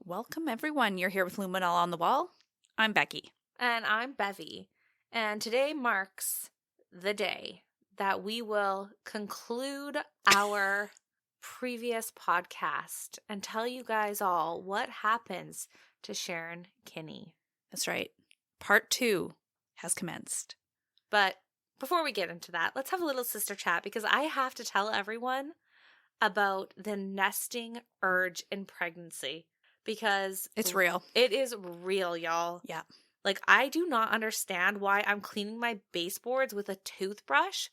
Welcome, everyone. You're here with Luminol on the Wall. I'm Becky. And I'm Bevy. And today marks the day that we will conclude our previous podcast and tell you guys all what happens to Sharon Kinne. That's right. Part 2 has commenced. But before we get into that, let's have a little sister chat because I have to tell everyone about the nesting urge in pregnancy because It's real. It is real, y'all. Yeah. Like, I do not understand why I'm cleaning my baseboards with a toothbrush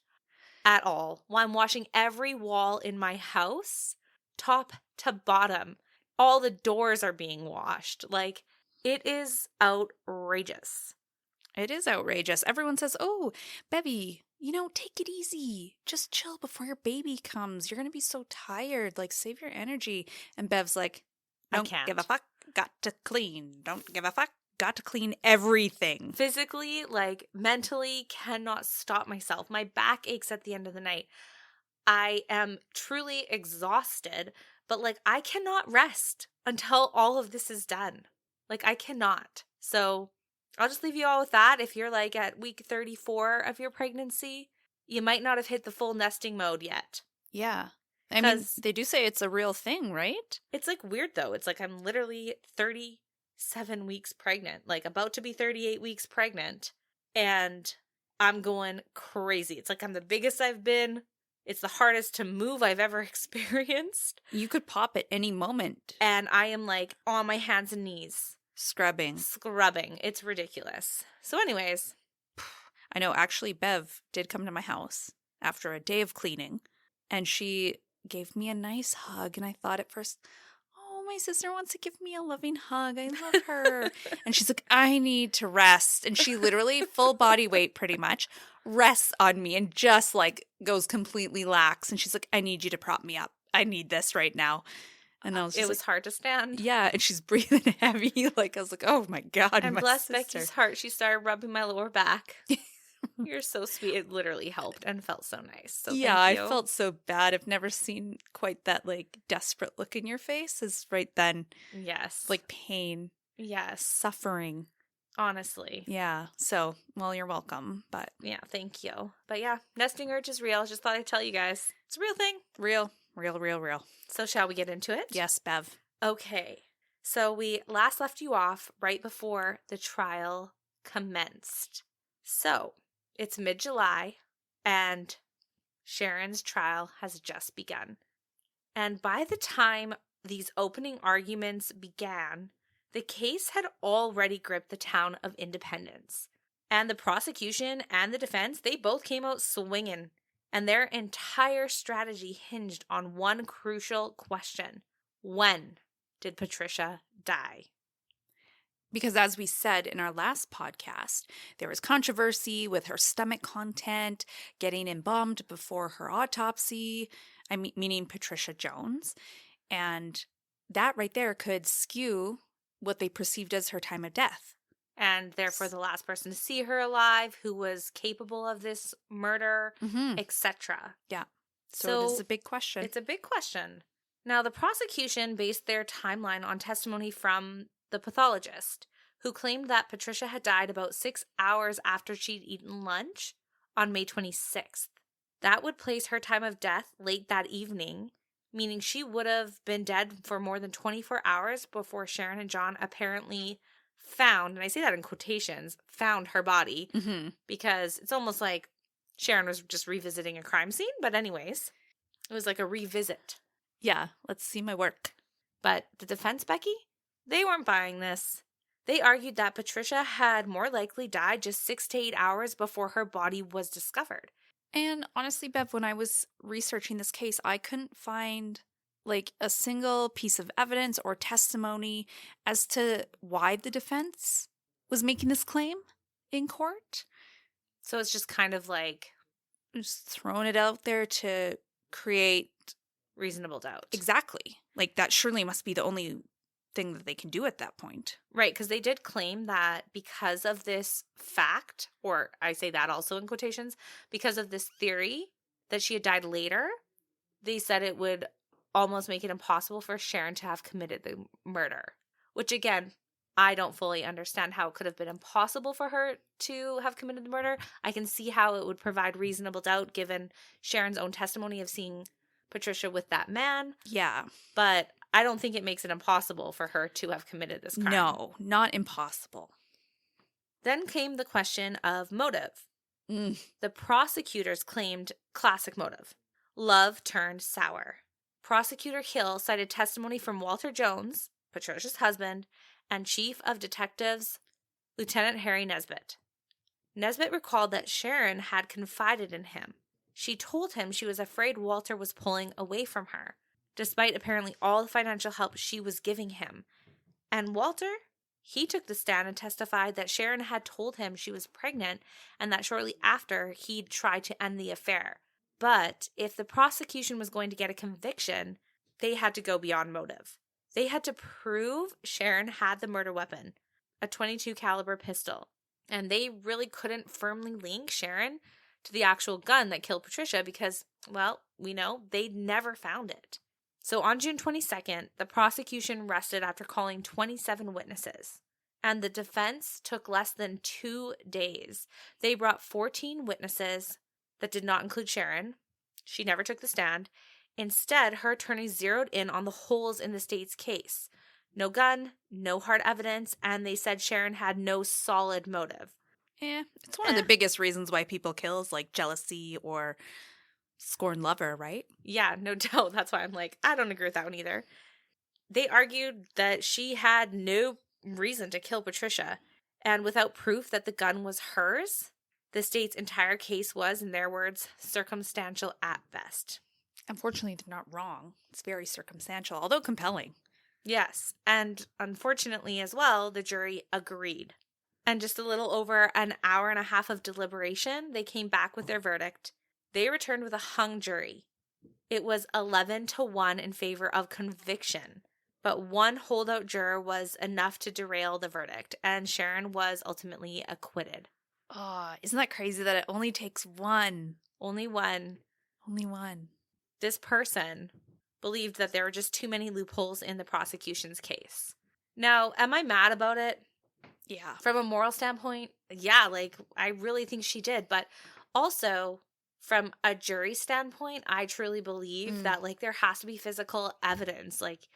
at all. While I'm washing every wall in my house, top to bottom. All the doors are being washed. Like, it is outrageous. It is outrageous. Everyone says, oh, Bevy, take it easy. Just chill before your baby comes. You're going to be so tired. Like, save your energy. And Bev's like, don't give a fuck. Got to clean. Don't give a fuck. Got to clean everything. Physically, like, mentally, cannot stop myself. My back aches at the end of the night. I am truly exhausted, but, like, I cannot rest until all of this is done. Like, I cannot. So I'll just leave you all with that. If you're, like, at week 34 of your pregnancy, you might not have hit the full nesting mode yet. Yeah. I mean, they do say it's a real thing, right? It's, like, weird, though. It's like I'm literally 37 weeks pregnant, like about to be 38 weeks pregnant, and I'm going crazy. It's like I'm the biggest I've been. It's the hardest to move I've ever experienced. You could pop at any moment. And I am like on my hands and knees. Scrubbing. It's ridiculous. So anyways. I know, actually, Bev did come to my house after a day of cleaning, and she gave me a nice hug, and I thought at first, oh, my sister wants to give me a loving hug. I love her. And she's like, I need to rest. And she literally, full body weight pretty much, rests on me and just like goes completely lax. And she's like, I need you to prop me up. I need this right now. And I was just it was hard to stand. Yeah, and she's breathing heavy. Like, I was like, oh my God, and my bless sister. Becky's heart, she started rubbing my lower back. You're so sweet. It literally helped and felt so nice. So yeah, thank you. I felt so bad. I've never seen quite that like desperate look in your face as right then. Yes. Like pain. Yes. Suffering. Honestly. Yeah. So, well, you're welcome. But yeah, thank you. But yeah, nesting urge is real. Just thought I'd tell you guys. It's a real thing. Real. So shall we get into it? Yes, Bev. Okay. So we last left you off right before the trial commenced. So it's mid-July and Sharon's trial has just begun. And by the time these opening arguments began, the case had already gripped the town of Independence. And the prosecution and the defense, they both came out swinging. And their entire strategy hinged on one crucial question. When did Patricia die? Because as we said in our last podcast, there was controversy with her stomach content getting embalmed before her autopsy, meaning Patricia Jones. And that right there could skew what they perceived as her time of death. And therefore the last person to see her alive, who was capable of this murder, etc. Yeah. So it is a big question. It's a big question. Now, the prosecution based their timeline on testimony from the pathologist, who claimed that Patricia had died about 6 hours after she'd eaten lunch on May 26th. That would place her time of death late that evening, meaning she would have been dead for more than 24 hours before Sharon and John apparently found, and I say that in quotations, found her body, because it's almost like Sharon was just revisiting a crime scene. But anyways, it was like a revisit. Yeah, let's see my work. But the defense, Becky, they weren't buying this. They argued that Patricia had more likely died just 6 to 8 hours before her body was discovered. And honestly, Bev, when I was researching this case, I couldn't find like a single piece of evidence or testimony as to why the defense was making this claim in court. So it's just kind of like just throwing it out there to create reasonable doubt. Exactly. Like that surely must be the only thing that they can do at that point. Right, because they did claim that because of this fact, or I say that also in quotations, because of this theory that she had died later, they said it would almost make it impossible for Sharon to have committed the murder, which again, I don't fully understand how it could have been impossible for her to have committed the murder. I can see how it would provide reasonable doubt given Sharon's own testimony of seeing Patricia with that man. Yeah. But I don't think it makes it impossible for her to have committed this crime. No, not impossible. Then came the question of motive. Mm. The prosecutors claimed classic motive. Love turned sour. Prosecutor Hill cited testimony from Walter Jones, Patricia's husband, and Chief of Detectives Lieutenant Harry Nesbitt. Nesbitt recalled that Sharon had confided in him. She told him she was afraid Walter was pulling away from her, despite apparently all the financial help she was giving him. And Walter, he took the stand and testified that Sharon had told him she was pregnant and that shortly after he'd tried to end the affair. But if the prosecution was going to get a conviction, they had to go beyond motive. They had to prove Sharon had the murder weapon, a .22 caliber pistol. And they really couldn't firmly link Sharon to the actual gun that killed Patricia because, well, we know they never found it. So on June 22nd, the prosecution rested after calling 27 witnesses. And the defense took less than 2 days. They brought 14 witnesses that did not include Sharon. She never took the stand. Instead, her attorney zeroed in on the holes in the state's case. No gun, no hard evidence, and they said Sharon had no solid motive. It's one of the biggest reasons why people kill is like jealousy or scorn lover, right? Yeah, no doubt. That's why I'm like, I don't agree with that one either. They argued that she had no reason to kill Patricia, and without proof that the gun was hers, the state's entire case was, in their words, circumstantial at best. Unfortunately, they're not wrong. It's very circumstantial, although compelling. Yes, and unfortunately as well, the jury agreed. And just a little over an hour and a half of deliberation, they came back with their verdict. They returned with a hung jury. It was 11-1 in favor of conviction, but one holdout juror was enough to derail the verdict, and Sharon was ultimately acquitted. Oh, isn't that crazy that it only takes one? Only one. Only one. This person believed that there were just too many loopholes in the prosecution's case. Now, am I mad about it? Yeah. From a moral standpoint, yeah, like, I really think she did. But also, from a jury standpoint, I truly believe that, like, there has to be physical evidence. Like,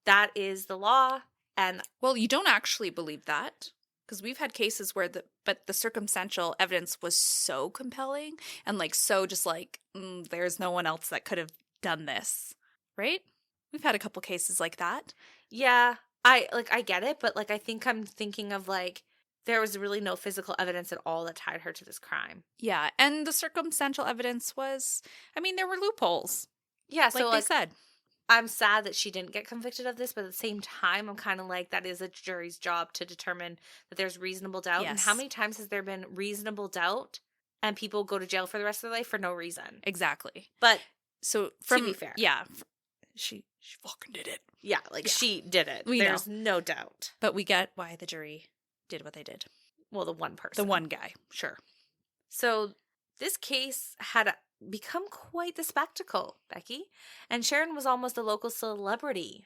that is the law. And well, you don't actually believe that. Because we've had cases where the circumstantial evidence was so compelling and like so just like, there's no one else that could have done this, right? We've had a couple cases like that. Yeah, I get it, but like I think I'm thinking of like there was really no physical evidence at all that tied her to this crime. Yeah, and the circumstantial evidence was, I mean, there were loopholes. Yeah, so like they said. I'm sad that she didn't get convicted of this, but at the same time, I'm kind of like, that is a jury's job to determine that there's reasonable doubt. Yes. And how many times has there been reasonable doubt and people go to jail for the rest of their life for no reason? Exactly. But so to be fair. Yeah. She fucking did it. Yeah, like she did it. There's no doubt. But we get why the jury did what they did. Well, the one person. The one guy, sure. So this case had become quite the spectacle, Becky, and Sharon was almost a local celebrity.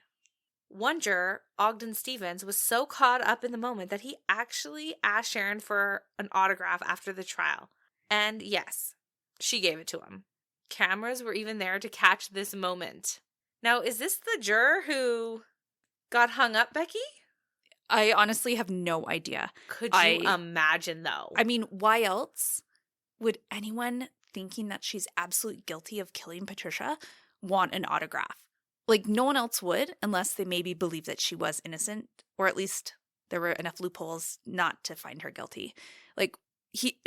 One juror, Ogden Stevens, was so caught up in the moment that he actually asked Sharon for an autograph after the trial. And yes, she gave it to him. Cameras were even there to catch this moment. Now, is this the juror who got hung up, Becky? I honestly have no idea. Could you imagine, though? I mean, why else would anyone thinking that she's absolutely guilty of killing Patricia want an autograph? Like, no one else would unless they maybe believe that she was innocent, or at least there were enough loopholes not to find her guilty. Like,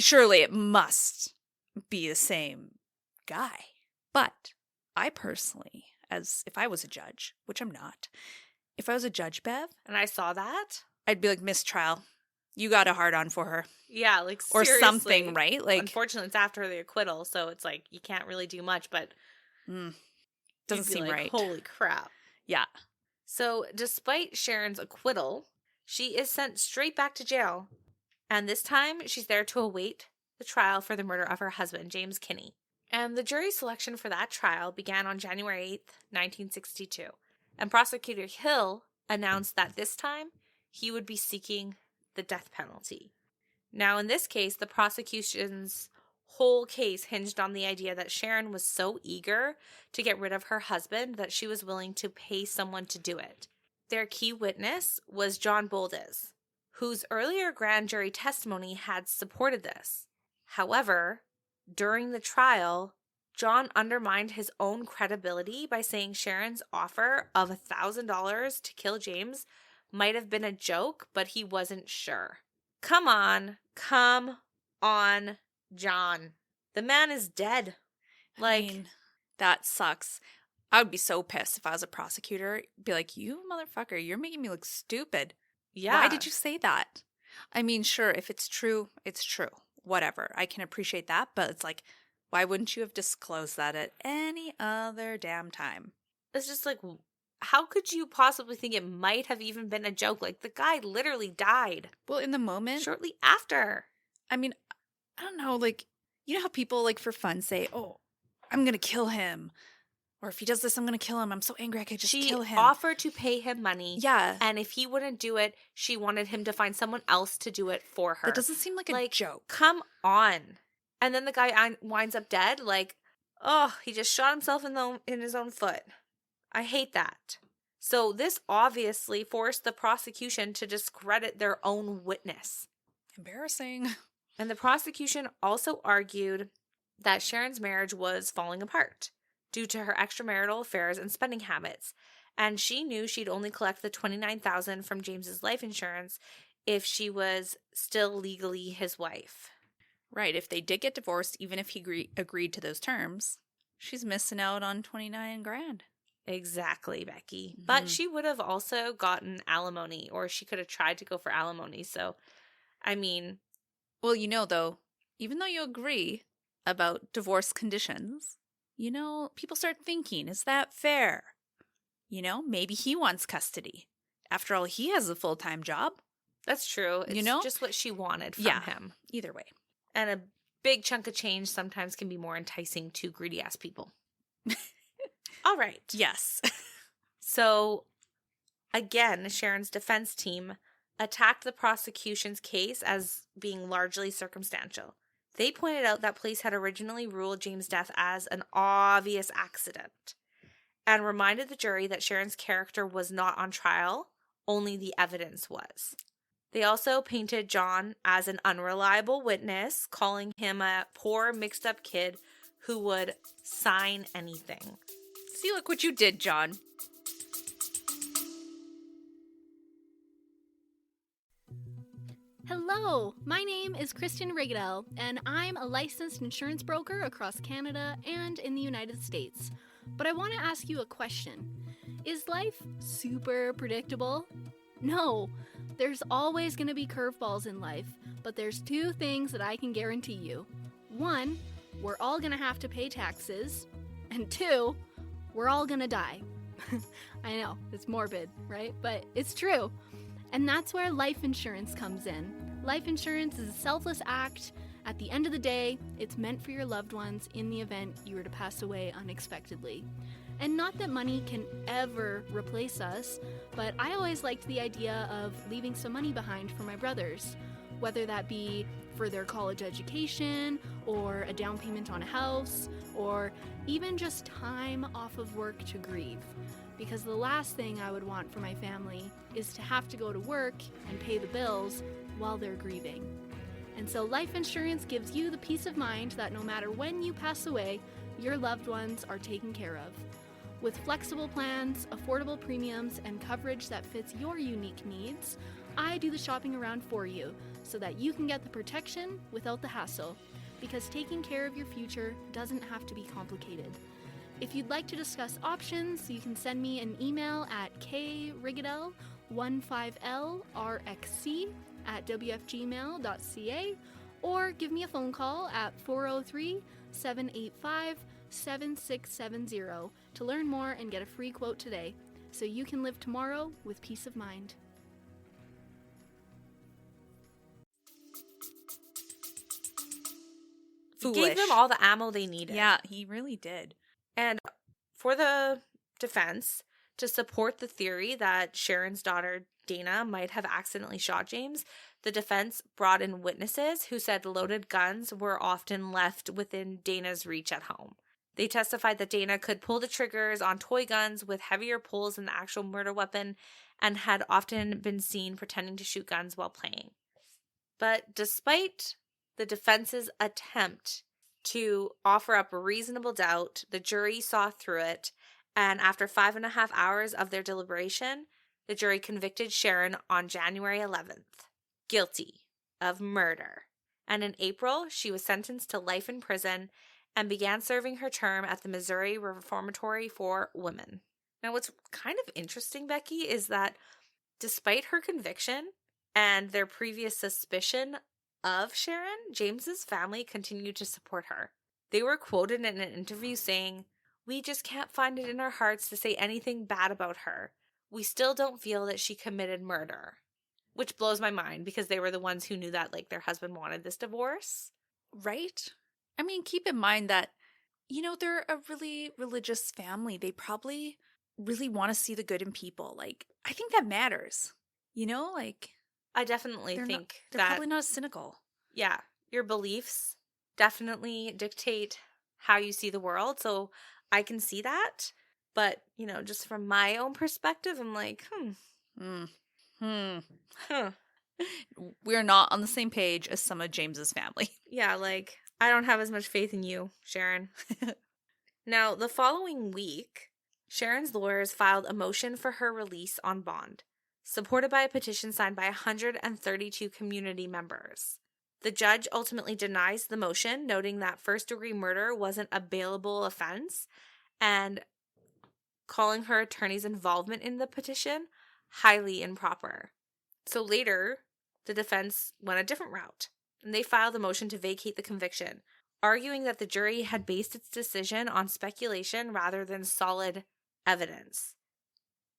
surely it must be the same guy. But I personally, as if I was a judge, which I'm not, if I was a judge, Bev, and I saw that, I'd be like, mistrial. You got a hard on for her. Yeah, like seriously. Or something, right? Like, unfortunately, it's after the acquittal, so it's like you can't really do much, but doesn't seem like, right. Holy crap. Yeah. So despite Sharon's acquittal, she is sent straight back to jail. And this time, she's there to await the trial for the murder of her husband, James Kinne. And the jury selection for that trial began on January 8th, 1962. And Prosecutor Hill announced that this time he would be seeking the death penalty. Now, in this case, the prosecution's whole case hinged on the idea that Sharon was so eager to get rid of her husband that she was willing to pay someone to do it. Their key witness was John Boldes, whose earlier grand jury testimony had supported this. However, during the trial, John undermined his own credibility by saying Sharon's offer of $1,000 to kill James might have been a joke, but he wasn't sure. Come on, John. The man is dead. I mean, that sucks. I would be so pissed if I was a prosecutor. Be like, you motherfucker, you're making me look stupid. Yeah. Why did you say that? I mean, sure, if it's true, it's true. Whatever. I can appreciate that, but it's like, why wouldn't you have disclosed that at any other damn time? It's just like, how could you possibly think it might have even been a joke? Like, the guy literally died. Well, in the moment. Shortly after. I mean, I don't know, like, you know how people, like, for fun say, oh, I'm going to kill him. Or if he does this, I'm going to kill him. I'm so angry I could just kill him. She offered to pay him money. Yeah. And if he wouldn't do it, she wanted him to find someone else to do it for her. That doesn't seem like a joke. Come on. And then the guy winds up dead. Like, oh, he just shot himself in his own foot. I hate that. So this obviously forced the prosecution to discredit their own witness. Embarrassing. And the prosecution also argued that Sharon's marriage was falling apart due to her extramarital affairs and spending habits. And she knew she'd only collect the $29,000 from James's life insurance if she was still legally his wife. Right. If they did get divorced, even if he agreed to those terms, she's missing out on $29,000. Exactly, Becky. Mm-hmm. But she would have also gotten alimony, or she could have tried to go for alimony. So, I mean... Well, you know, though, even though you agree about divorce conditions, you know, people start thinking, is that fair? You know, maybe he wants custody. After all, he has a full-time job. That's true. It's just what she wanted from him. Either way. And a big chunk of change sometimes can be more enticing to greedy-ass people. All right. Yes. So, again, Sharon's defense team attacked the prosecution's case as being largely circumstantial. They pointed out that police had originally ruled James' death as an obvious accident and reminded the jury that Sharon's character was not on trial, only the evidence was. They also painted John as an unreliable witness, calling him a poor, mixed-up kid who would sign anything. See, look what you did, John. Hello, my name is Kristen Riguidel, and I'm a licensed insurance broker across Canada and in the United States. But I want to ask you a question. Is life super predictable? No, there's always going to be curveballs in life, but there's two things that I can guarantee you. One, we're all going to have to pay taxes, and two, we're all going to die. I know, it's morbid, right? But it's true. And that's where life insurance comes in. Life insurance is a selfless act. At the end of the day, it's meant for your loved ones in the event you were to pass away unexpectedly. And not that money can ever replace us, but I always liked the idea of leaving some money behind for my brothers, whether that be for their college education, or a down payment on a house, or even just time off of work to grieve. Because the last thing I would want for my family is to have to go to work and pay the bills while they're grieving. And so life insurance gives you the peace of mind that no matter when you pass away, your loved ones are taken care of. With flexible plans, affordable premiums, and coverage that fits your unique needs, I do the shopping around for you so that you can get the protection without the hassle. Because taking care of your future doesn't have to be complicated. If you'd like to discuss options, you can send me an email at krigidel15lrxc@wfgmail.ca or give me a phone call at 403-785-7670 to learn more and get a free quote today so you can live tomorrow with peace of mind. He gave them all the ammo they needed. Yeah, he really did. And for the defense, To support the theory that Sharon's daughter, Dana, might have accidentally shot James, the defense brought in witnesses who said loaded guns were often left within Dana's reach at home. They testified that Dana could pull the triggers on toy guns with heavier pulls than the actual murder weapon and had often been seen pretending to shoot guns while playing. But despite the defense's attempt to offer up reasonable doubt, the jury saw through it, and after 5.5 hours of their deliberation, the jury convicted Sharon on January 11th, guilty of murder. And in April, she was sentenced to life in prison and began serving her term at the Missouri Reformatory for Women. Now, what's kind of interesting, Becky, is that despite her conviction and their previous suspicion of Sharon, James's family continued to support her. They were quoted in an interview saying, "We just can't find it in our hearts to say anything bad about her. We still don't feel that she committed murder." Which blows my mind because they were the ones who knew that, like, their husband wanted this divorce. Right? I mean, keep in mind that, they're a really religious family. They probably really want to see the good in people. Like, I think that matters. I definitely think they're probably not as cynical. Yeah, your beliefs definitely dictate how you see the world. So I can see that. But, just from my own perspective, I'm like, We're not on the same page as some of James's family. Yeah, like, I don't have as much faith in you, Sharon. Now, the following week, Sharon's lawyers filed a motion for her release on bond, supported by a petition signed by 132 community members. The judge ultimately denies the motion, noting that first-degree murder wasn't a bailable offense, and calling her attorney's involvement in the petition highly improper. So later, the defense went a different route, and they filed a motion to vacate the conviction, arguing that the jury had based its decision on speculation rather than solid evidence.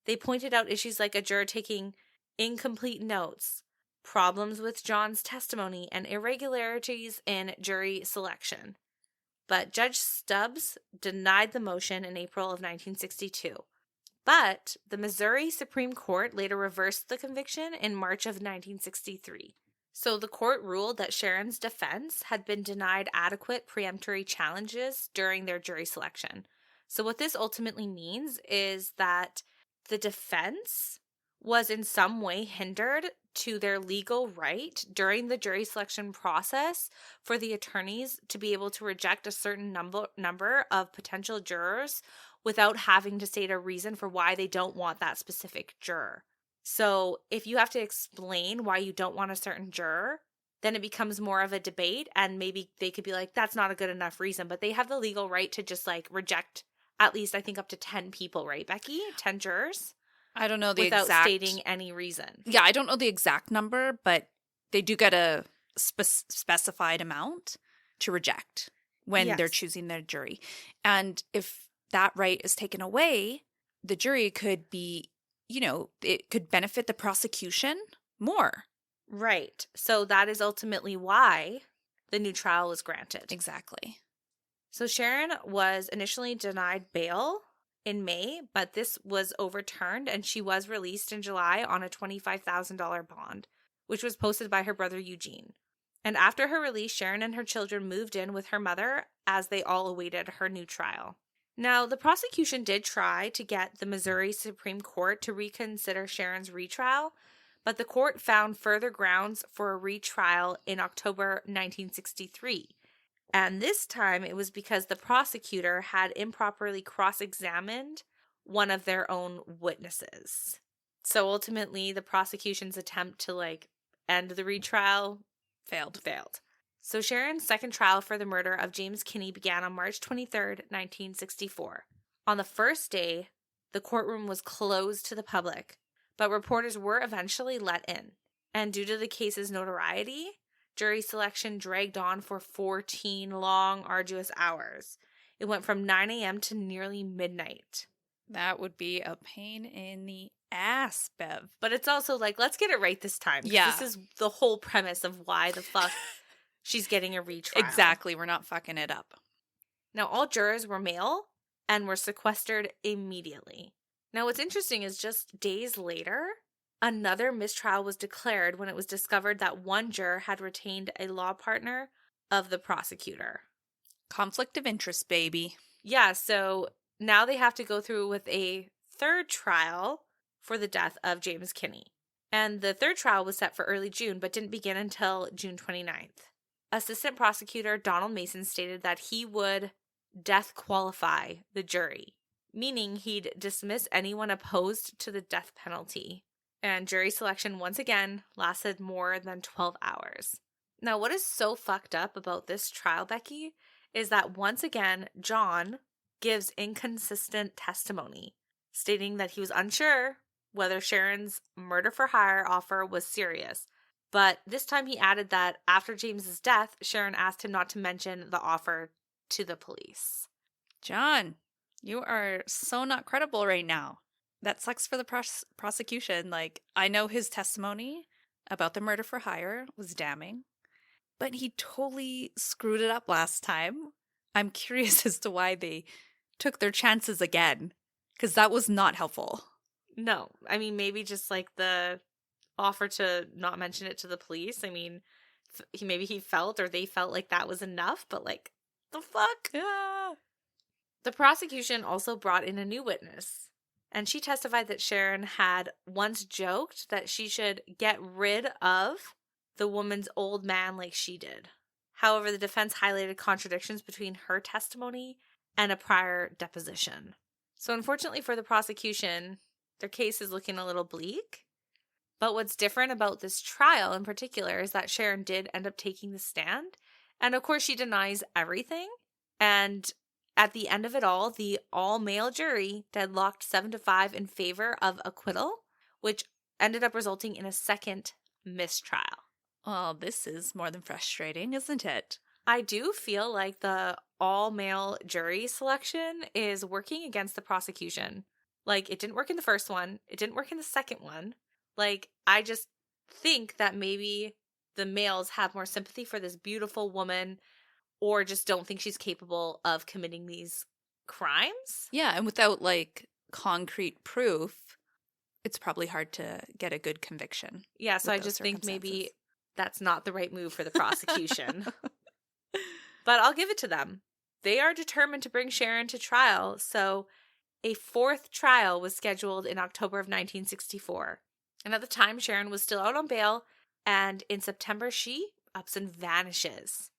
They pointed out issues like a juror taking incomplete notes, problems with John's testimony, and irregularities in jury selection. But Judge Stubbs denied the motion in April of 1962. But the Missouri Supreme Court later reversed the conviction in March of 1963. So the court ruled that Sharon's defense had been denied adequate preemptory challenges during their jury selection. So what this ultimately means is that the defense was in some way hindered to their legal right during the jury selection process for the attorneys to be able to reject a certain number of potential jurors without having to state a reason for why they don't want that specific juror. So if you have to explain why you don't want a certain juror, then it becomes more of a debate, and maybe they could be like, that's not a good enough reason, but they have the legal right to just reject at least, I think, up to 10 people, right, Becky? 10 jurors? I don't know the without exact... stating any reason. Yeah, I don't know the exact number, but they do get a specified amount to reject when they're choosing their jury. And if that right is taken away, the jury could be, it could benefit the prosecution more. Right. So that is ultimately why the new trial was granted. Exactly. So Sharon was initially denied bail in May, but this was overturned and she was released in July on a $25,000 bond, which was posted by her brother Eugene. And after her release, Sharon and her children moved in with her mother as they all awaited her new trial. Now, the prosecution did try to get the Missouri Supreme Court to reconsider Sharon's retrial, but the court found further grounds for a retrial in October 1963. And this time it was because the prosecutor had improperly cross-examined one of their own witnesses. So ultimately, the prosecution's attempt to end the retrial failed. So Sharon's second trial for the murder of James Kinne began on March 23rd, 1964. On the first day, the courtroom was closed to the public, but reporters were eventually let in. And due to the case's notoriety, jury selection dragged on for 14 long, arduous hours. It went from 9 a.m. to nearly midnight. That would be a pain in the ass, Bev. But it's also let's get it right this time. Yeah. This is the whole premise of why the fuck she's getting a retrial. Exactly. We're not fucking it up. Now, all jurors were male and were sequestered immediately. Now, what's interesting is just days later, another mistrial was declared when it was discovered that one juror had retained a law partner of the prosecutor. Conflict of interest, baby. Yeah, so now they have to go through with a third trial for the death of James Kinne. And the third trial was set for early June, but didn't begin until June 29th. Assistant prosecutor Donald Mason stated that he would death qualify the jury, meaning he'd dismiss anyone opposed to the death penalty. And jury selection once again lasted more than 12 hours. Now, what is so fucked up about this trial, Becky, is that once again, John gives inconsistent testimony, stating that he was unsure whether Sharon's murder for hire offer was serious. But this time he added that after James's death, Sharon asked him not to mention the offer to the police. John, you are so not credible right now. That sucks for the prosecution. Like, I know his testimony about the murder for hire was damning, but he totally screwed it up last time. I'm curious as to why they took their chances again, because that was not helpful. No, I mean, maybe just like the offer to not mention it to the police. I mean, maybe he felt or they felt like that was enough, but like, the fuck? Yeah. The prosecution also brought in a new witness, and she testified that Sharon had once joked that she should get rid of the woman's old man like she did. However, the defense highlighted contradictions between her testimony and a prior deposition. So unfortunately for the prosecution, their case is looking a little bleak. But what's different about this trial in particular is that Sharon did end up taking the stand. And of course, she denies everything. And at the end of it all, the all-male jury deadlocked 7-5 in favor of acquittal, which ended up resulting in a second mistrial. Well, this is more than frustrating, isn't it? I do feel like the all-male jury selection is working against the prosecution. Like, it didn't work in the first one. It didn't work in the second one. Like, I just think that maybe the males have more sympathy for this beautiful woman or just don't think she's capable of committing these crimes. Yeah, and without, like, concrete proof, it's probably hard to get a good conviction. Yeah, so I just think maybe that's not the right move for the prosecution. But I'll give it to them. They are determined to bring Sharon to trial, so a fourth trial was scheduled in October of 1964. And at the time, Sharon was still out on bail, and in September, she ups and vanishes.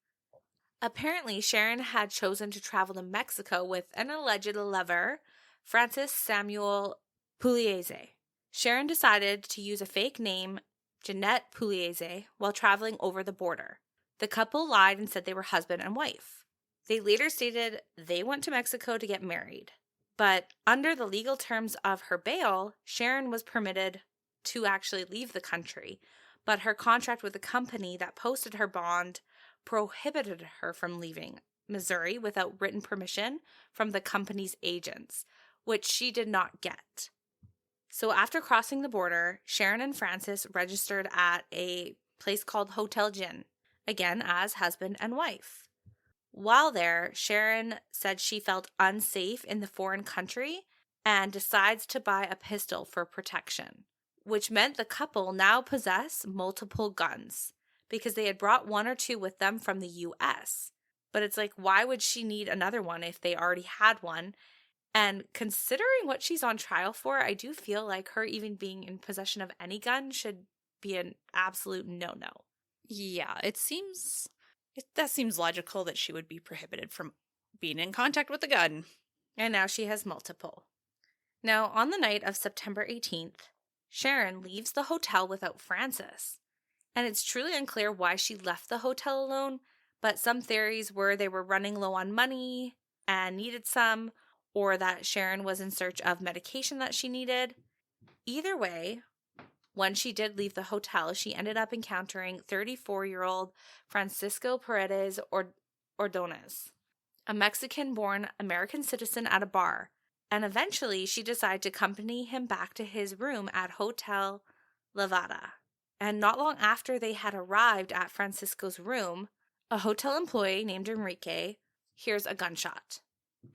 Apparently, Sharon had chosen to travel to Mexico with an alleged lover, Francis Samuel Pugliese. Sharon decided to use a fake name, Jeanette Pugliese, while traveling over the border. The couple lied and said they were husband and wife. They later stated they went to Mexico to get married. But under the legal terms of her bail, Sharon was permitted to actually leave the country, but her contract with the company that posted her bond prohibited her from leaving Missouri without written permission from the company's agents, which she did not get. So after crossing the border, Sharon and Francis registered at a place called Hotel Gin, again as husband and wife. While there, Sharon said she felt unsafe in the foreign country and decides to buy a pistol for protection, which meant the couple now possess multiple guns because they had brought one or two with them from the U.S. But it's like, why would she need another one if they already had one? And considering what she's on trial for, I do feel like her even being in possession of any gun should be an absolute no-no. Yeah, that seems logical that she would be prohibited from being in contact with a gun. And now she has multiple. Now, on the night of September 18th, Sharon leaves the hotel without Francis. And it's truly unclear why she left the hotel alone, but some theories were they were running low on money and needed some, or that Sharon was in search of medication that she needed. Either way, when she did leave the hotel, she ended up encountering 34-year-old Francisco Paredes Ordonez, a Mexican-born American citizen at a bar, and eventually she decided to accompany him back to his room at Hotel Lavada. And not long after they had arrived at Francisco's room, a hotel employee named Enrique hears a gunshot.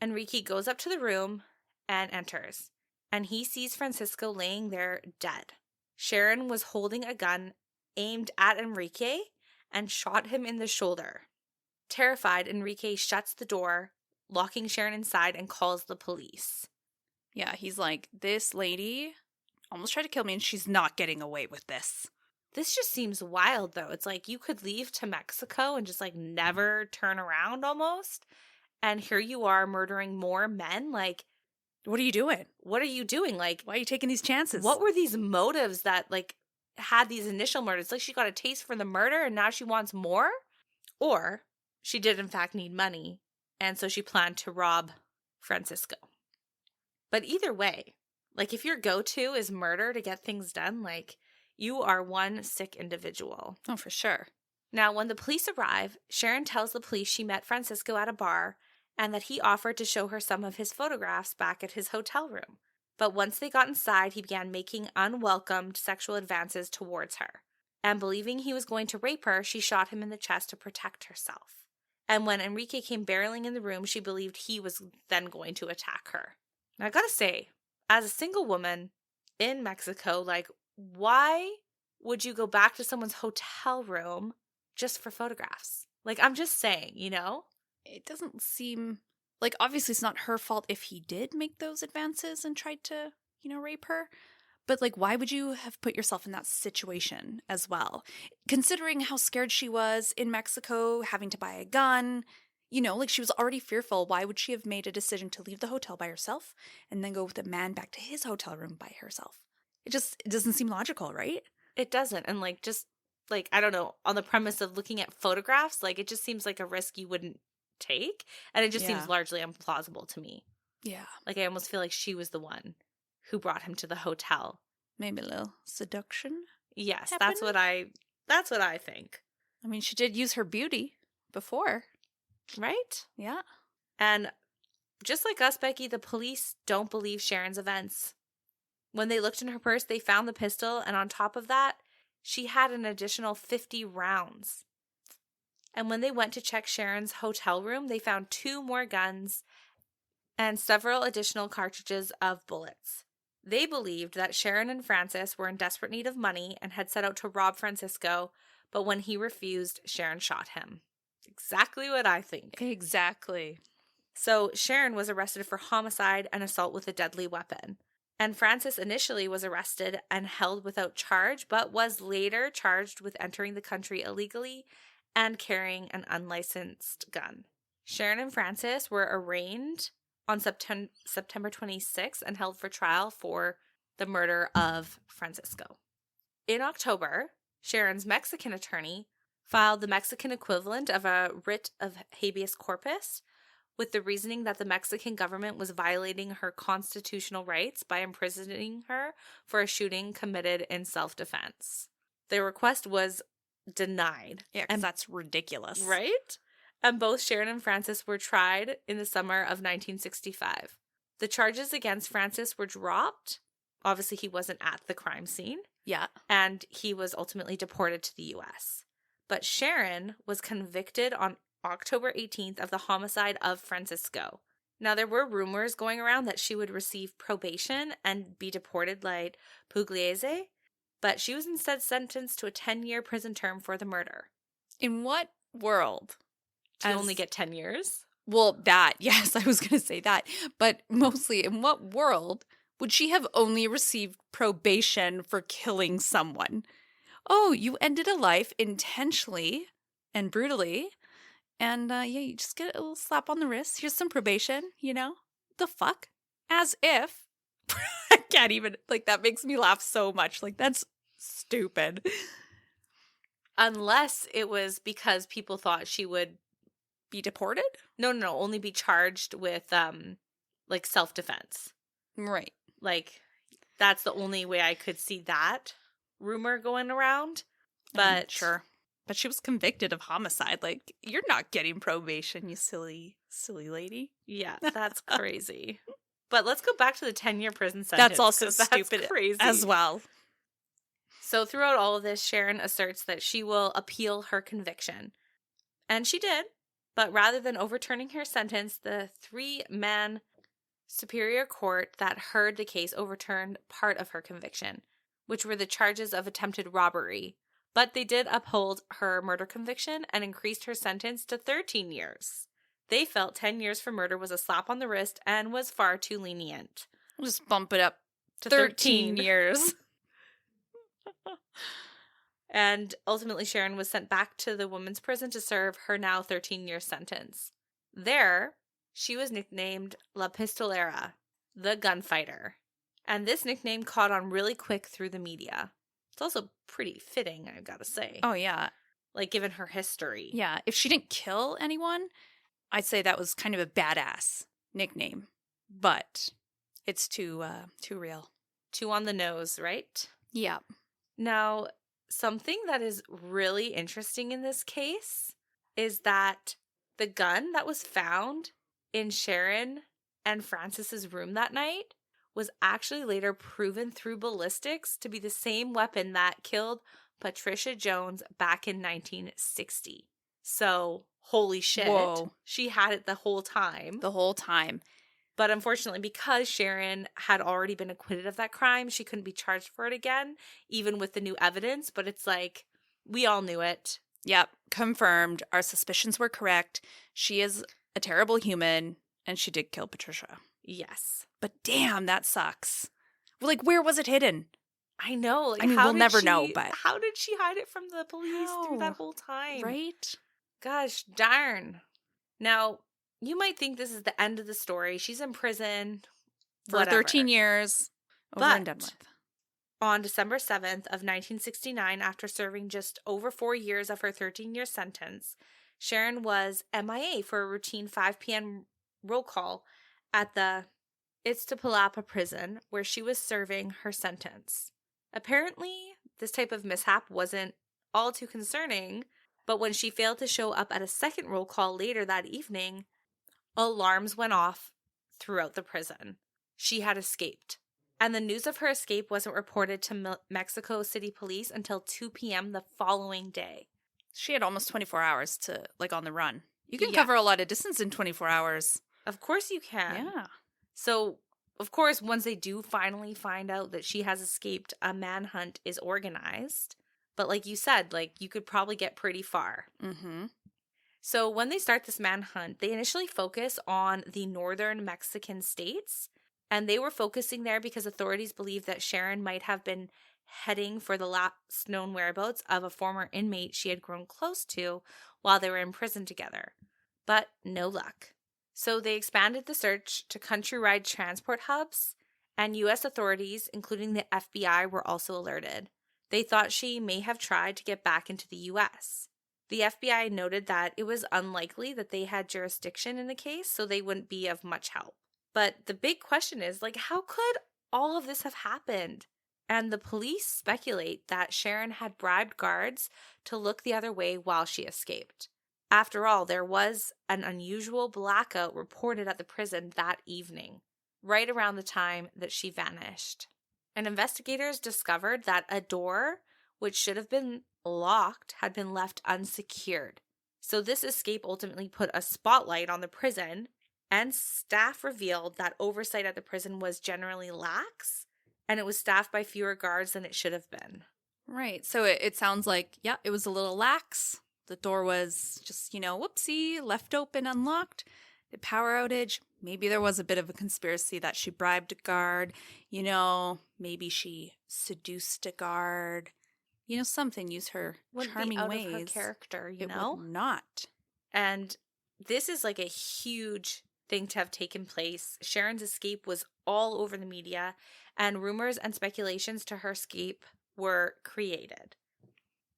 Enrique goes up to the room and enters. and he sees Francisco laying there dead. Sharon was holding a gun aimed at Enrique and shot him in the shoulder. Terrified, Enrique shuts the door, locking Sharon inside, and calls the police. Yeah, he's like, this lady almost tried to kill me and she's not getting away with this. This just seems wild, though. It's like you could leave to Mexico and just like never turn around almost. And here you are murdering more men. Like, What are you doing? what are you doing? Like, Why are you taking these chances? what were these motives that like had these initial murders? Like she got a taste for the murder and now she wants more? Or she did in fact need money, and so she planned to rob Francisco. But either way, like if your go-to is murder to get things done, like you are one sick individual. Oh, for sure. Now, when the police arrive, Sharon tells the police she met Francisco at a bar and that he offered to show her some of his photographs back at his hotel room. But once they got inside, he began making unwelcomed sexual advances towards her. And believing he was going to rape her, she shot him in the chest to protect herself. And when Enrique came barreling in the room, she believed he was then going to attack her. Now, I gotta say, as a single woman in Mexico, like, why would you go back to someone's hotel room just for photographs? Like, I'm just saying, you know? It doesn't seem like, obviously it's not her fault if he did make those advances and tried to, rape her. But like, why would you have put yourself in that situation as well? Considering how scared she was in Mexico, having to buy a gun, like she was already fearful. Why would she have made a decision to leave the hotel by herself and then go with a man back to his hotel room by herself? It doesn't seem logical, right? It doesn't. And like, just like, I don't know, on the premise of looking at photographs, like it just seems like a risk you wouldn't take. And it just seems largely implausible to me. Yeah. Like I almost feel like she was the one who brought him to the hotel. Maybe a little seduction. Yes, happened? that's what I think. I mean, she did use her beauty before. Right? Yeah. And just like us, Becky, the police don't believe Sharon's events. When they looked in her purse, they found the pistol, and on top of that, she had an additional 50 rounds. And when they went to check Sharon's hotel room, they found 2 more guns and several additional cartridges of bullets. They believed that Sharon and Francis were in desperate need of money and had set out to rob Francisco, but when he refused, Sharon shot him. Exactly what I think. Exactly. So Sharon was arrested for homicide and assault with a deadly weapon. And Francis initially was arrested and held without charge, but was later charged with entering the country illegally and carrying an unlicensed gun. Sharon and Francis were arraigned on September 26th and held for trial for the murder of Francisco. In October, Sharon's Mexican attorney filed the Mexican equivalent of a writ of habeas corpus with the reasoning that the Mexican government was violating her constitutional rights by imprisoning her for a shooting committed in self-defense. The request was denied. Yeah, because that's ridiculous. Right? And both Sharon and Francis were tried in the summer of 1965. The charges against Francis were dropped. Obviously, he wasn't at the crime scene. Yeah. And he was ultimately deported to the U.S. But Sharon was convicted on October 18th of the homicide of Francisco. Now, there were rumors going around that she would receive probation and be deported like Pugliese, but she was instead sentenced to a 10-year prison term for the murder. In what world? To only get 10 years? Well, yes, I was going to say that. But mostly, in what world would she have only received probation for killing someone? Oh, you ended a life intentionally and brutally. And you just get a little slap on the wrist. Here's some probation, The fuck? As if. I can't even, that makes me laugh so much. That's stupid. Unless it was because people thought she would be deported? No, only be charged with self-defense. Right. That's the only way I could see that rumor going around. But sure. But she was convicted of homicide. You're not getting probation, you silly lady. Yeah, that's crazy. But let's go back to the 10-year prison sentence. That's also stupid crazy as well. So throughout all of this, Sharon asserts that she will appeal her conviction. And she did. But rather than overturning her sentence, the 3-man Superior Court that heard the case overturned part of her conviction, which were the charges of attempted robbery. But they did uphold her murder conviction and increased her sentence to 13 years. They felt 10 years for murder was a slap on the wrist and was far too lenient. We'll just bump it up To 13 years. And ultimately, Sharon was sent back to the women's prison to serve her now 13-year sentence. There, she was nicknamed La Pistolera, the gunfighter. And this nickname caught on really quick through the media. It's also pretty fitting, I've got to say. Oh, yeah. Like, given her history. Yeah. If she didn't kill anyone, I'd say that was kind of a badass nickname. But it's too real. Too on the nose, right? Yeah. Now, something that is really interesting in this case is that the gun that was found in Sharon and Francis's room that night was actually later proven through ballistics to be the same weapon that killed Patricia Jones back in 1960. So, holy shit. Whoa. She had it the whole time. The whole time. But unfortunately, because Sharon had already been acquitted of that crime, she couldn't be charged for it again, even with the new evidence. But it's like, we all knew it. Yep. Confirmed. Our suspicions were correct. She is a terrible human, and she did kill Patricia. Yes. But damn, that sucks. Well, like, where was it hidden? I know. Like, I mean, how we'll did never she- know, but- How did she hide it from the police through that How? whole time? Right? Gosh, darn. Now, you might think this is the end of the story. She's in prison For whatever. 13 years. Over and done But with. on December 7th of 1969, after serving just over 4 years of her 13-year sentence, Sharon was MIA for a routine 5 p.m. roll call at the Iztapalapa prison where she was serving her sentence. Apparently, this type of mishap wasn't all too concerning, but when she failed to show up at a second roll call later that evening, alarms went off throughout the prison. She had escaped. And the news of her escape wasn't reported to Mexico City police until 2 p.m. the following day. She had almost 24 hours to, like, on the run. You can Yeah. cover a lot of distance in 24 hours. Of course you can. Yeah. So, of course, once they do finally find out that she has escaped, a manhunt is organized. But like you said, like, you could probably get pretty far. Mm-hmm. So when they start this manhunt, they initially focus on the northern Mexican states. And they were focusing there because authorities believed that Sharon might have been heading for the last known whereabouts of a former inmate she had grown close to while they were in prison together. But no luck. So they expanded the search to countrywide transport hubs, and U.S. authorities, including the FBI, were also alerted. They thought she may have tried to get back into the U.S. The FBI noted that it was unlikely that they had jurisdiction in the case, so they wouldn't be of much help. But the big question is, like, how could all of this have happened? And the police speculate that Sharon had bribed guards to look the other way while she escaped. After all, there was an unusual blackout reported at the prison that evening, right around the time that she vanished. And investigators discovered that a door, which should have been locked, had been left unsecured. So this escape ultimately put a spotlight on the prison, and staff revealed that oversight at the prison was generally lax, and it was staffed by fewer guards than it should have been. Right. So it sounds like, yeah, it was a little lax. The door was just, whoopsie, left open, unlocked. The power outage. Maybe there was a bit of a conspiracy that she bribed a guard. Maybe she seduced a guard. Something. Use her Wouldn't charming be out ways. of her character, It would not. And this is like a huge thing to have taken place. Sharon's escape was all over the media, and rumors and speculations to her escape were created.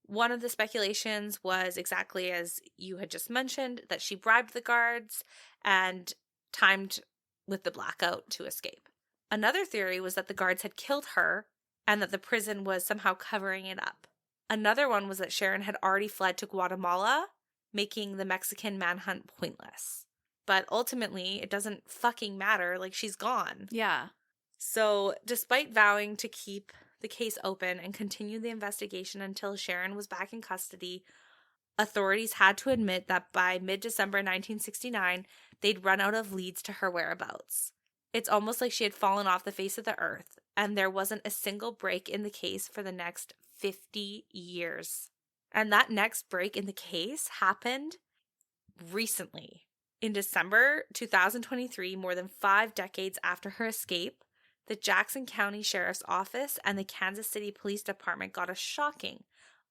One of the speculations was exactly as you had just mentioned, that she bribed the guards and timed with the blackout to escape. Another theory was that the guards had killed her and that the prison was somehow covering it up. Another one was that Sharon had already fled to Guatemala, making the Mexican manhunt pointless. But ultimately, it doesn't fucking matter. Like, she's gone. Yeah. So, despite vowing to keep the case open and continue the investigation until Sharon was back in custody, authorities had to admit that by mid-December 1969, they'd run out of leads to her whereabouts. It's almost like she had fallen off the face of the earth, and there wasn't a single break in the case for the next 50 years. And that next break in the case happened recently. In December 2023, more than 5 decades after her escape, the Jackson County Sheriff's Office and the Kansas City Police Department got a shocking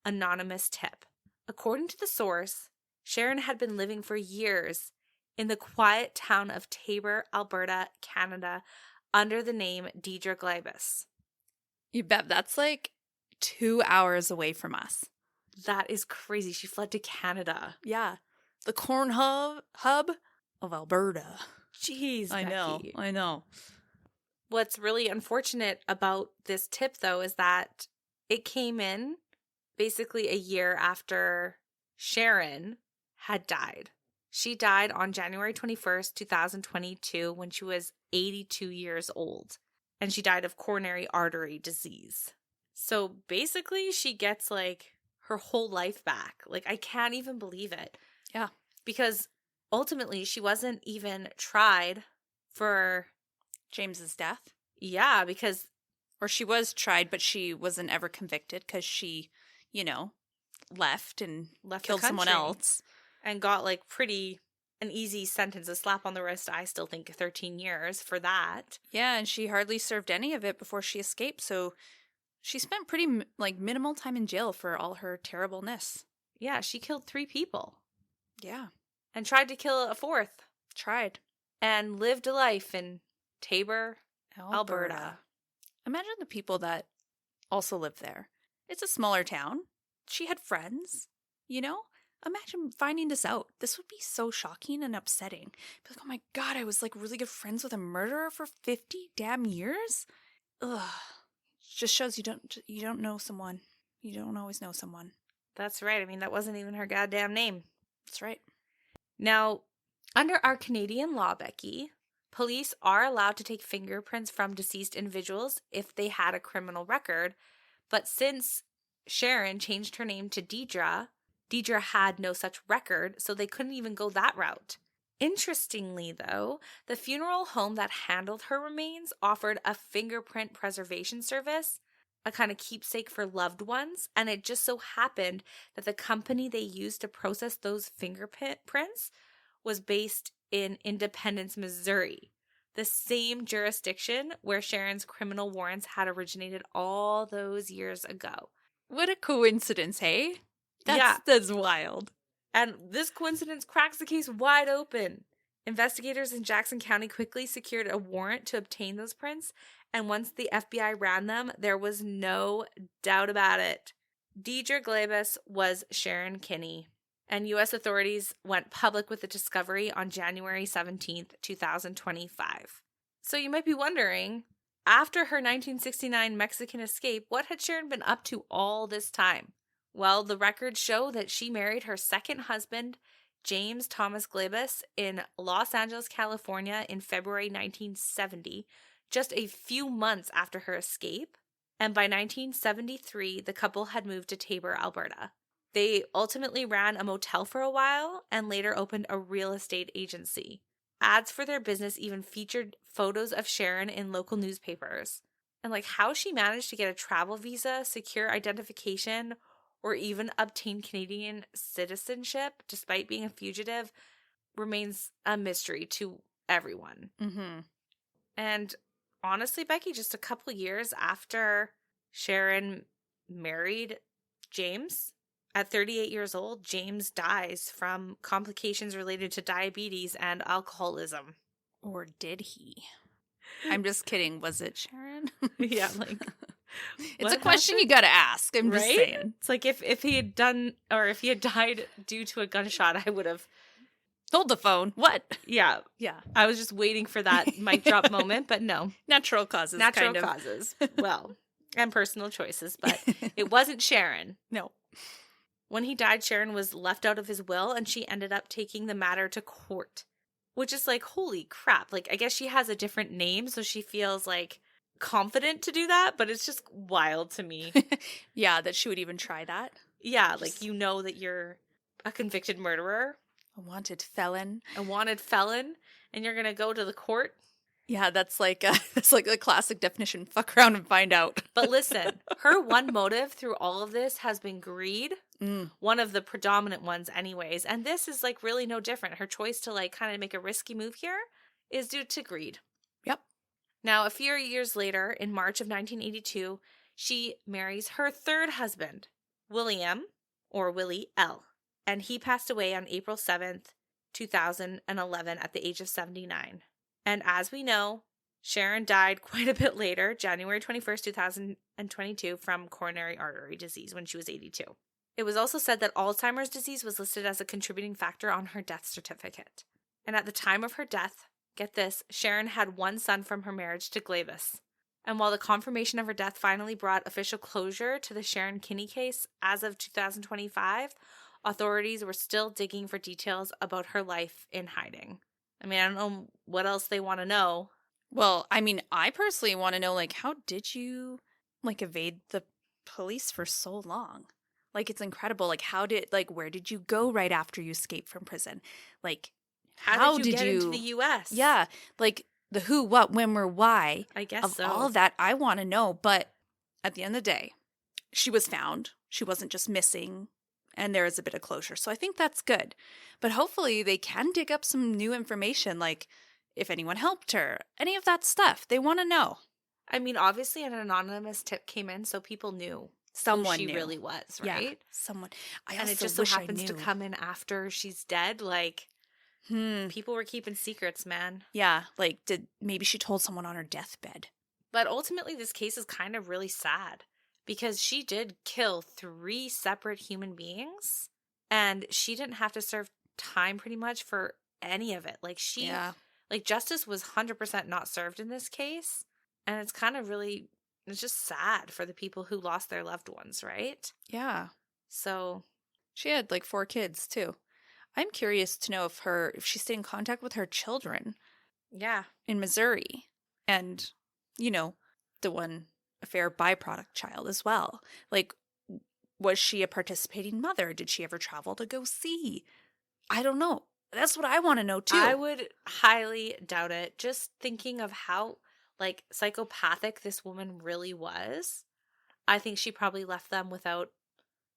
anonymous tip. According to the source, Sharon had been living for years in the quiet town of Taber, Alberta, Canada, under the name Deidre Glibus. You bet. That's like 2 hours away from us. That is crazy. She fled to Canada. Yeah. The corn hub of Alberta. Jeez, Becky. I know. What's really unfortunate about this tip, though, is that it came in basically a year after Sharon had died. She died on January 21st, 2022, when she was 82 years old. And she died of coronary artery disease. So basically, she gets like her whole life back. Like, I can't even believe it. Yeah. Because ultimately, she wasn't even tried for James's death. Yeah, because Or she was tried, but she wasn't ever convicted because she, left and left killed the someone country else. and got like an easy sentence, a slap on the wrist. I still think 13 years for that. Yeah, and she hardly served any of it before she escaped, so she spent pretty minimal time in jail for all her terribleness. Yeah, she killed 3 people Yeah, and tried to kill a 4th tried. and lived a life in Taber, Alberta. Imagine the people that also live there. It's a smaller town. She had friends, Imagine finding this out. This would be so shocking and upsetting. Be like, oh my God, I was like really good friends with a murderer for 50 damn years? Ugh. Just shows you don't know someone. You don't always know someone. That's right. I mean, that wasn't even her goddamn name. That's right. Now, under our Canadian law, Becky, police are allowed to take fingerprints from deceased individuals if they had a criminal record. But since Sharon changed her name to Deidre had no such record, so they couldn't even go that route. Interestingly, though, the funeral home that handled her remains offered a fingerprint preservation service, a kind of keepsake for loved ones, and it just so happened that the company they used to process those fingerprints was based in Independence, Missouri, the same jurisdiction where Sharon's criminal warrants had originated all those years ago. What a coincidence, hey? That's wild. And this coincidence cracks the case wide open. Investigators in Jackson County quickly secured a warrant to obtain those prints, and once the FBI ran them, there was no doubt about it. Deidre Glibus was Sharon Kinne, and U.S. authorities went public with the discovery on January 17th, 2025. So you might be wondering, after her 1969 Mexican escape, what had Sharon been up to all this time? Well, the records show that she married her second husband, James Thomas Glibus, in Los Angeles, California in February 1970, just a few months after her escape. And by 1973, the couple had moved to Taber, Alberta. They ultimately ran a motel for a while and later opened a real estate agency. Ads for their business even featured photos of Sharon in local newspapers. And how she managed to get a travel visa, secure identification, or even obtain Canadian citizenship despite being a fugitive remains a mystery to everyone. Mm-hmm. And honestly, Becky, just a couple years after Sharon married James, at 38 years old, James dies from complications related to diabetes and alcoholism. Or did he? I'm just kidding. Was it Sharon? Yeah, it's a question you gotta ask. I'm just saying. It's like if he had died due to a gunshot, I would have hold the phone. What? Yeah. I was just waiting for that mic drop moment, but no. Natural causes. Causes. Well, and personal choices, but it wasn't Sharon. No. When he died, Sharon was left out of his will, and she ended up taking the matter to court, which is holy crap. I guess she has a different name, so she feels confident to do that, but it's just wild to me. Yeah, that she would even try that. Yeah, that you're a convicted murderer. A wanted felon. And you're going to go to the court Yeah, that's like the classic definition. Fuck around and find out. But listen, her one motive through all of this has been greed. One of the predominant ones anyways. And this is like really no different. Her choice to like kind of make a risky move here is due to greed. Yep. Now, a few years later, in March of 1982, she marries her third husband, William, or Willie L. And he passed away on April 7th, 2011 at the age of 79. And as we know, Sharon died quite a bit later, January 21st, 2022, from coronary artery disease when she was 82. It was also said that Alzheimer's disease was listed as a contributing factor on her death certificate. And at the time of her death, get this, Sharon had one son from her marriage to Glavis. And while the confirmation of her death finally brought official closure to the Sharon Kinne case as of 2025, authorities were still digging for details about her life in hiding. I mean, I don't know what else they want to know. Well, I mean, I personally want to know, like, how did you, like, evade the police for so long? Like, it's incredible. Like, where did you go right after you escaped from prison? Like, how did you get into the U.S.? Yeah, like, the who, what, when, where, why. I guess so. All of that, I want to know. But at the end of the day, she was found. She wasn't just missing. And there is a bit of closure. So I think that's good. But hopefully they can dig up some new information, like if anyone helped her, any of that stuff. They want to know. I mean, obviously an anonymous tip came in, so people knew someone who she knew. Really was, right? Yeah, someone. And it just so happens to come in after she's dead. Like, people were keeping secrets, man. Yeah, like maybe she told someone on her deathbed. But ultimately, this case is kind of really sad. Because she did kill 3 separate human beings, and she didn't have to serve time pretty much for any of it. Like justice was 100% not served in this case, and it's kind of really, it's just sad for the people who lost their loved ones, right? Yeah. So she had like 4 kids too. I'm curious to know if she stayed in contact with her children. Yeah. In Missouri, and the one affair byproduct child as well. Like, was she a participating mother? Did she ever travel to go see? I don't know. That's what I want to know too. I would highly doubt it. Just thinking of how like psychopathic this woman really was, I think she probably left them without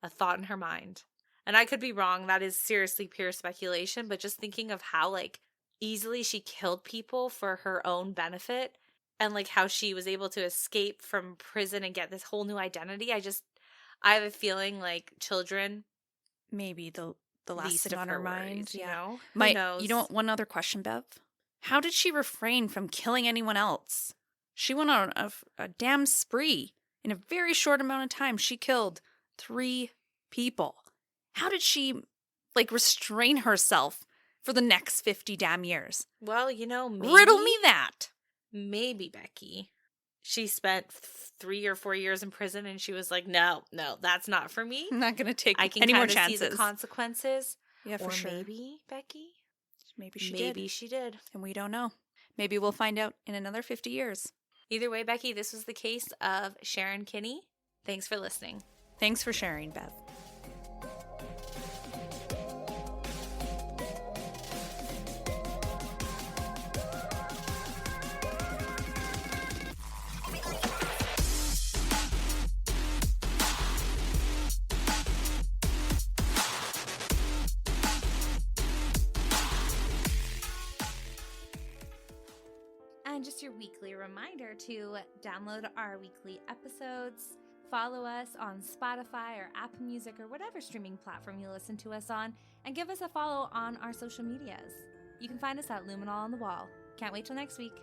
a thought in her mind. And I could be wrong. That is seriously pure speculation. But just thinking of how like easily she killed people for her own benefit, and like how she was able to escape from prison and get this whole new identity. I have a feeling like children. Maybe the last thing on her mind. You know? Who knows? One other question, Bev. How did she refrain from killing anyone else? She went on a damn spree. In a very short amount of time, she killed 3 people. How did she, like, restrain herself for the next 50 damn years? Well, maybe. Riddle me that. Maybe, Becky. She spent 3 or 4 years in prison and she was like, no, that's not for me. I'm not going to take any more chances. I can see the consequences. Yeah, for sure. Maybe, Becky. Maybe she did. And we don't know. Maybe we'll find out in another 50 years. Either way, Becky, this was the case of Sharon Kinne. Thanks for listening. Thanks for sharing, Bev. And just your weekly reminder to download our weekly episodes, follow us on Spotify or Apple Music or whatever streaming platform you listen to us on, and give us a follow on our social medias. You can find us at Luminol on the Wall. Can't wait till next week.